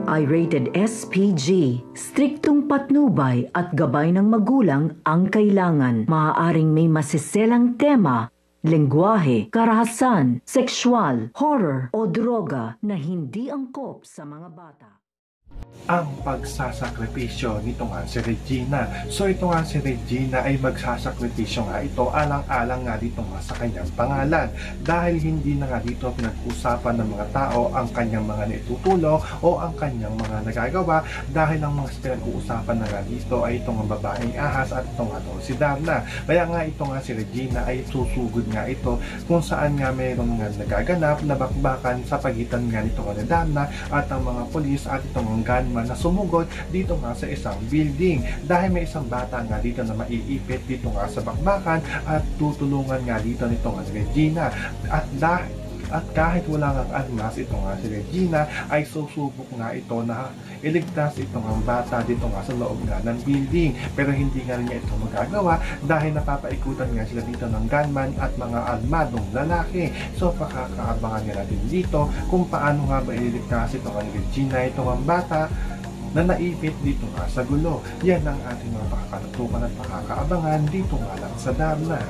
ay rated SPG. Striktong patnubay at gabay ng magulang ang kailangan. Maaaring may masiselang tema, lengguwahe, karahasan, sexual, horror o droga na hindi angkop sa mga bata. Ang pagsasakripisyo nito nga si Regina. So ito nga si Regina ay magsasakripisyo nga ito alang-alang nga dito nga sa kanyang pangalan. Dahil hindi na nga dito pinag-usapan ng mga tao ang kanyang mga naitutulong o ang kanyang mga nagagawa, dahil ang mga pinag-uusapan na nga dito ay itong babaeng ahas at ito nga si Darna. Kaya nga ito nga si Regina ay susugod nga ito kung saan nga mayroon nga nagaganap na bakbakan sa pagitan nga nito nga ni Darna at ang mga polis at itong gunman na sumugod dito nga sa isang building, dahil may isang bata nga dito na maiipit dito nga sa bakbakan at tutulungan nga dito nito nga si Regina. At kahit wala nga armas, ito nga si Regina ay susubok nga ito na iligtas itong ang bata dito nga sa loob nga ng building. Pero hindi nga niya ito magagawa dahil napapaikutan nga sila dito ng gunman at mga armadong lalaki. So pakakaabangan nga natin dito kung paano nga ba ililigtas itong ang Regina, itong ang bata na naipit dito nga sa gulo. Yan ang ating mga pakakatutukan at pakakaabangan dito nga lang sa Darna.